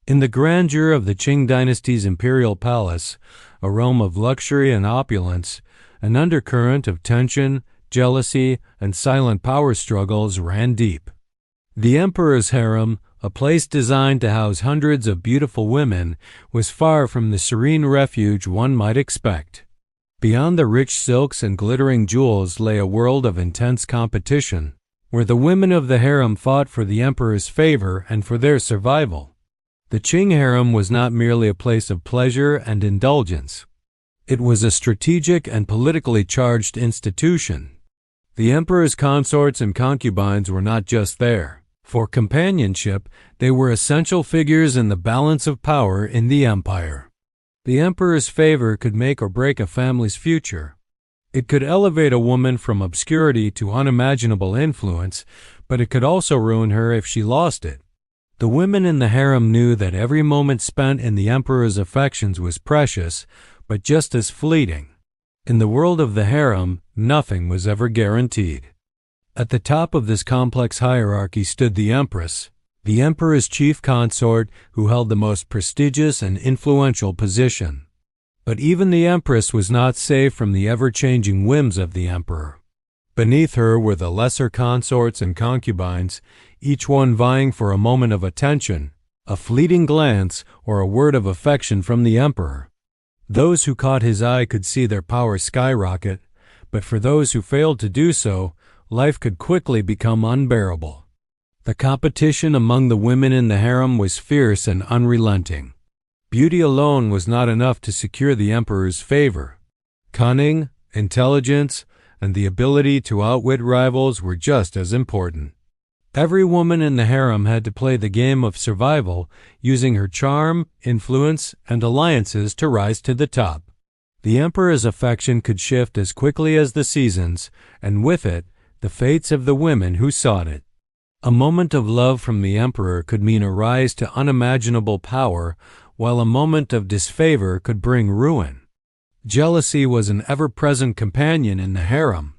In the grandeur of the Qing Dynasty's imperial palace, a realm of luxury and opulence, an undercurrent of tension, jealousy, and silent power struggles ran deep. The emperor's harem, a place designed to house hundreds of beautiful women, was far from the serene refuge one might expect. Beyond the rich silks and glittering jewels lay a world of intense competition, where the women of the harem fought for the emperor's favor and for their survival. The Qing harem was not merely a place of pleasure and indulgence. It was a strategic and politically charged institution. The emperor's consorts and concubines were not just there for companionship, they were essential figures in the balance of power in the empire. The emperor's favor could make or break a family's future. It could elevate a woman from obscurity to unimaginable influence, but it could also ruin her if she lost it. The women in the harem knew that every moment spent in the emperor's affections was precious, but just as fleeting. In the world of the harem, nothing was ever guaranteed. At the top of this complex hierarchy stood the empress, the emperor's chief consort, who held the most prestigious and influential position. But even the empress was not safe from the ever-changing whims of the emperor. Beneath her were the lesser consorts and concubines, each one vying for a moment of attention, a fleeting glance, or a word of affection from the emperor. Those who caught his eye could see their power skyrocket, but for those who failed to do so, life could quickly become unbearable. The competition among the women in the harem was fierce and unrelenting. Beauty alone was not enough to secure the emperor's favor. Cunning, intelligence, and the ability to outwit rivals were just as important. Every woman in the harem had to play the game of survival, using her charm, influence, and alliances to rise to the top. The emperor's affection could shift as quickly as the seasons, and with it, the fates of the women who sought it. A moment of love from the emperor could mean a rise to unimaginable power, while a moment of disfavor could bring ruin. Jealousy was an ever-present companion in the harem.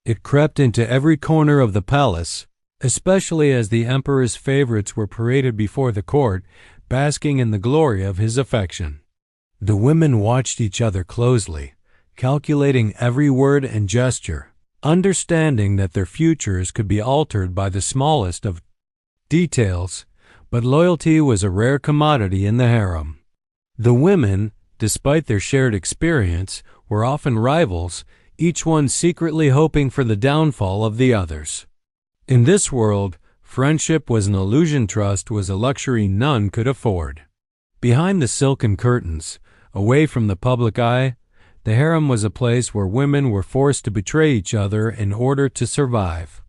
It crept into every corner of the palace, especially as the emperor's favorites were paraded before the court, basking in the glory of his affection. The women watched each other closely, calculating every word and gesture, understanding that their futures could be altered by the smallest of details, but loyalty was a rare commodity in the harem. The women, despite their shared experience, were often rivals, each one secretly hoping for the downfall of the others. In this world, friendship was an illusion, trust was a luxury none could afford. Behind the silken curtains, away from the public eye, the harem was a place where women were forced to betray each other in order to survive.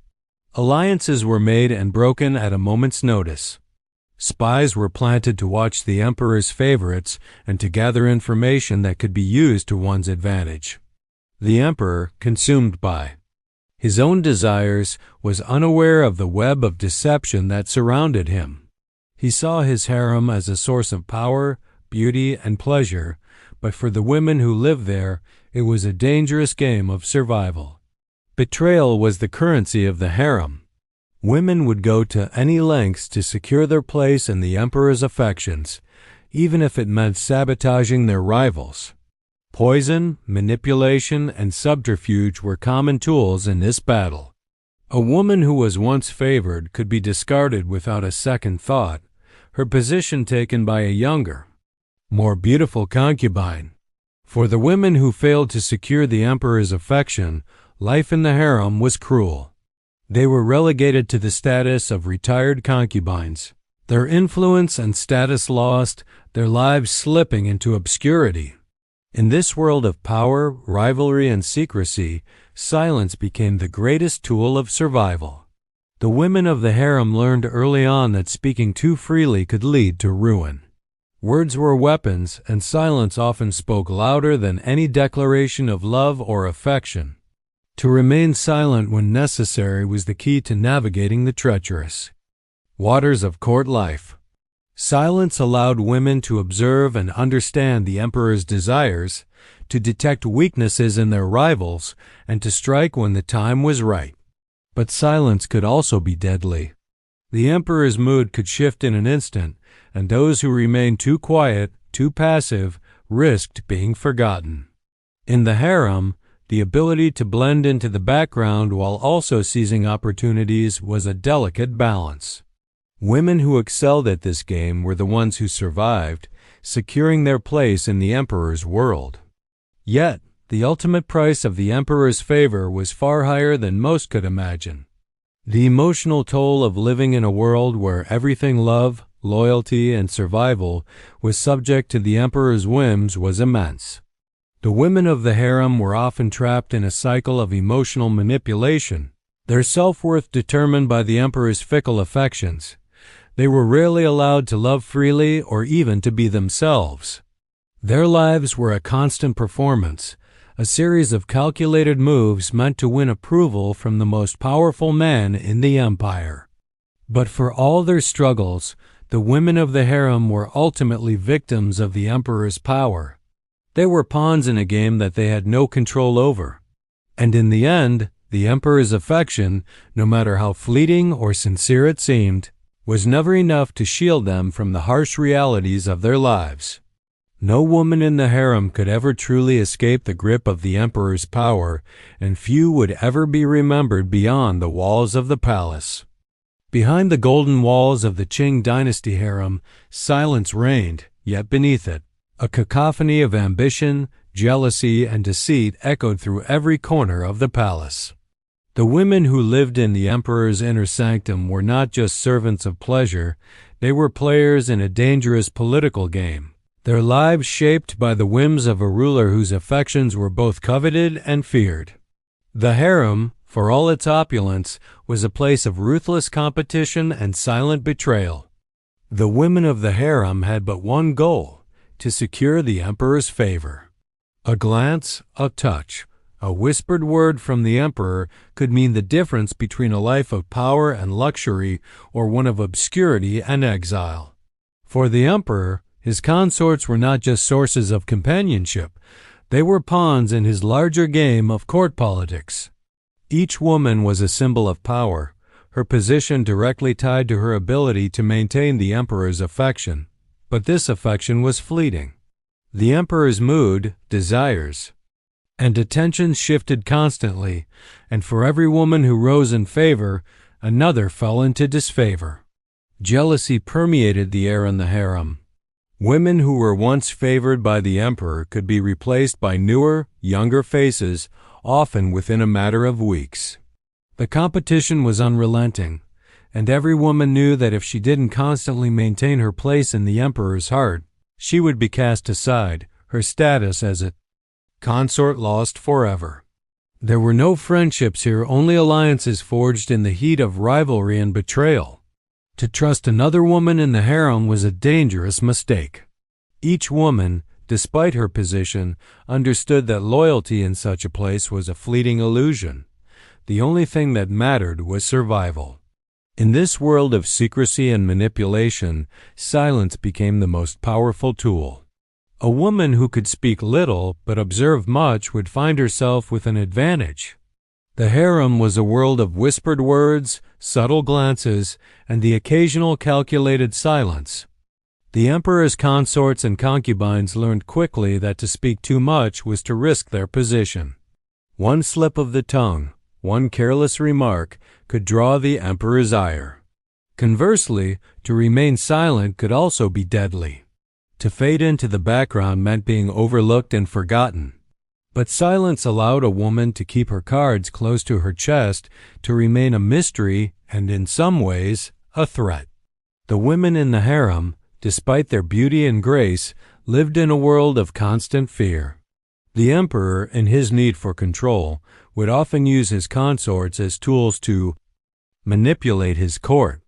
Alliances were made and broken at a moment's notice. Spies were planted to watch the emperor's favorites and to gather information that could be used to one's advantage. The emperor, consumed by his own desires, was unaware of the web of deception that surrounded him. He saw his harem as a source of power, beauty, and pleasure, but for the women who lived there, it was a dangerous game of survival. Betrayal was the currency of the harem. Women would go to any lengths to secure their place in the emperor's affections, even if it meant sabotaging their rivals. Poison, manipulation, and subterfuge were common tools in this battle. A woman who was once favored could be discarded without a second thought, her position taken by a younger, more beautiful concubine. For the women who failed to secure the emperor's affection, life in the harem was cruel. They were relegated to the status of retired concubines, their influence and status lost, their lives slipping into obscurity. In this world of power, rivalry, and secrecy, silence became the greatest tool of survival. The women of the harem learned early on that speaking too freely could lead to ruin. Words were weapons, and silence often spoke louder than any declaration of love or affection. To remain silent when necessary was the key to navigating the treacherous waters of court life. Silence allowed women to observe and understand the emperor's desires, to detect weaknesses in their rivals, and to strike when the time was right. But silence could also be deadly. The emperor's mood could shift in an instant, and those who remained too quiet, too passive, risked being forgotten. In the harem, the ability to blend into the background while also seizing opportunities was a delicate balance. Women who excelled at this game were the ones who survived, securing their place in the emperor's world. Yet, the ultimate price of the emperor's favor was far higher than most could imagine. The emotional toll of living in a world where everything love, loyalty, and survival was subject to the emperor's whims was immense. The women of the harem were often trapped in a cycle of emotional manipulation, their self-worth determined by the emperor's fickle affections. They were rarely allowed to love freely or even to be themselves. Their lives were a constant performance, a series of calculated moves meant to win approval from the most powerful man in the empire. But for all their struggles, the women of the harem were ultimately victims of the emperor's power. They were pawns in a game that they had no control over. And in the end, the emperor's affection, no matter how fleeting or sincere it seemed, was never enough to shield them from the harsh realities of their lives. No woman in the harem could ever truly escape the grip of the emperor's power, and few would ever be remembered beyond the walls of the palace. Behind the golden walls of the Qing Dynasty harem, silence reigned, yet beneath it, a cacophony of ambition, jealousy, and deceit echoed through every corner of the palace. The women who lived in the emperor's inner sanctum were not just servants of pleasure, they were players in a dangerous political game, their lives shaped by the whims of a ruler whose affections were both coveted and feared. The harem, for all its opulence, was a place of ruthless competition and silent betrayal. The women of the harem had but one goal: to secure the emperor's favor. A glance, a touch, a whispered word from the emperor could mean the difference between a life of power and luxury or one of obscurity and exile. For the emperor, his consorts were not just sources of companionship, they were pawns in his larger game of court politics. Each woman was a symbol of power, her position directly tied to her ability to maintain the emperor's affection. But this affection was fleeting. The emperor's mood, desires, and attentions shifted constantly, and for every woman who rose in favor, another fell into disfavor. Jealousy permeated the air in the harem. Women who were once favored by the emperor could be replaced by newer, younger faces, often within a matter of weeks. The competition was unrelenting, and every woman knew that if she didn't constantly maintain her place in the emperor's heart, she would be cast aside, her status as a consort lost forever. There were no friendships here, only alliances forged in the heat of rivalry and betrayal. To trust another woman in the harem was a dangerous mistake. Each woman, despite her position, understood that loyalty in such a place was a fleeting illusion. The only thing that mattered was survival. In this world of secrecy and manipulation, silence became the most powerful tool. A woman who could speak little but observe much would find herself with an advantage. The harem was a world of whispered words, subtle glances, and the occasional calculated silence. The emperor's consorts and concubines learned quickly that to speak too much was to risk their position. One slip of the tongue, one careless remark, could draw the emperor's ire. Conversely, to remain silent could also be deadly. To fade into the background meant being overlooked and forgotten. But silence allowed a woman to keep her cards close to her chest, to remain a mystery and, in some ways, a threat. The women in the harem, despite their beauty and grace, lived in a world of constant fear. The emperor, in his need for control, would often use his consorts as tools to manipulate his court.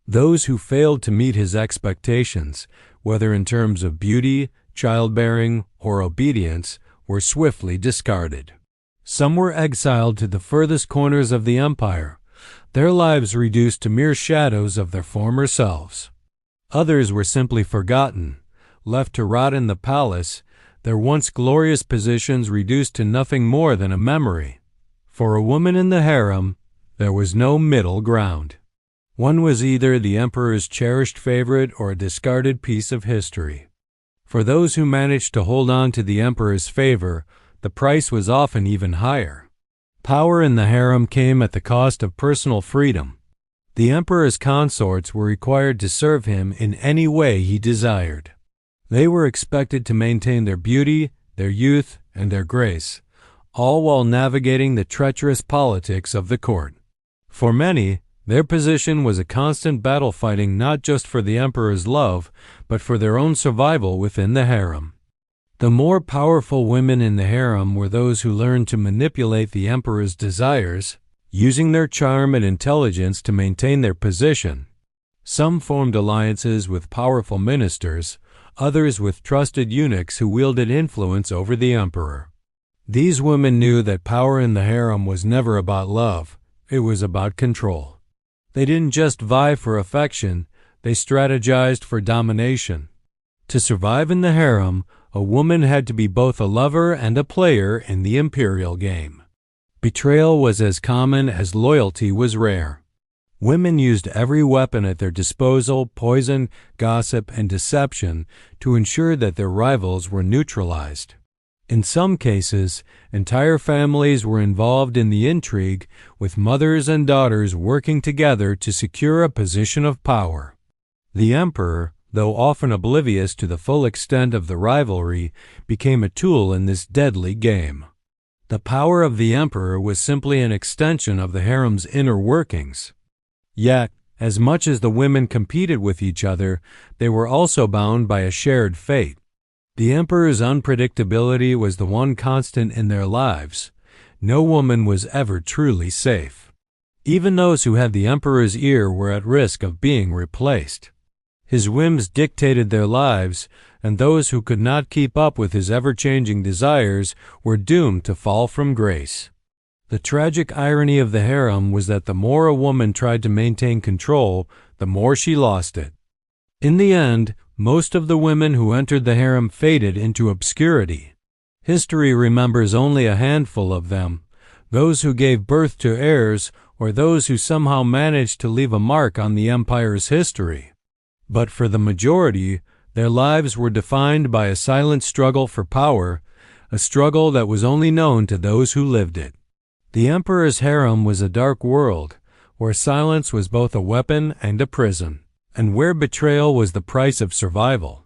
Those who failed to meet his expectations, whether in terms of beauty, childbearing, or obedience, were swiftly discarded. Some were exiled to the furthest corners of the empire, their lives reduced to mere shadows of their former selves. Others were simply forgotten, left to rot in the palace, their once glorious positions reduced to nothing more than a memory. For a woman in the harem, there was no middle ground. One was either the emperor's cherished favorite or a discarded piece of history. For those who managed to hold on to the emperor's favor, the price was often even higher. Power in the harem came at the cost of personal freedom. The emperor's consorts were required to serve him in any way he desired. They were expected to maintain their beauty, their youth, and their grace, all while navigating the treacherous politics of the court. For many, their position was a constant battle fighting not just for the emperor's love, but for their own survival within the harem. The more powerful women in the harem were those who learned to manipulate the emperor's desires, using their charm and intelligence to maintain their position. Some formed alliances with powerful ministers, others with trusted eunuchs who wielded influence over the emperor. These women knew that power in the harem was never about love, it was about control. They didn't just vie for affection, they strategized for domination. To survive in the harem, a woman had to be both a lover and a player in the imperial game. Betrayal was as common as loyalty was rare. Women used every weapon at their disposal, poison, gossip, and deception, to ensure that their rivals were neutralized. In some cases, entire families were involved in the intrigue, with mothers and daughters working together to secure a position of power. The emperor, though often oblivious to the full extent of the rivalry, became a tool in this deadly game. The power of the emperor was simply an extension of the harem's inner workings. Yet, as much as the women competed with each other, they were also bound by a shared fate. The emperor's unpredictability was the one constant in their lives. No woman was ever truly safe. Even those who had the emperor's ear were at risk of being replaced. His whims dictated their lives, and those who could not keep up with his ever-changing desires were doomed to fall from grace. The tragic irony of the harem was that the more a woman tried to maintain control, the more she lost it. In the end, most of the women who entered the harem faded into obscurity. History remembers only a handful of them, those who gave birth to heirs or those who somehow managed to leave a mark on the empire's history. But for the majority, their lives were defined by a silent struggle for power, a struggle that was only known to those who lived it. The emperor's harem was a dark world, where silence was both a weapon and a prison, and where betrayal was the price of survival.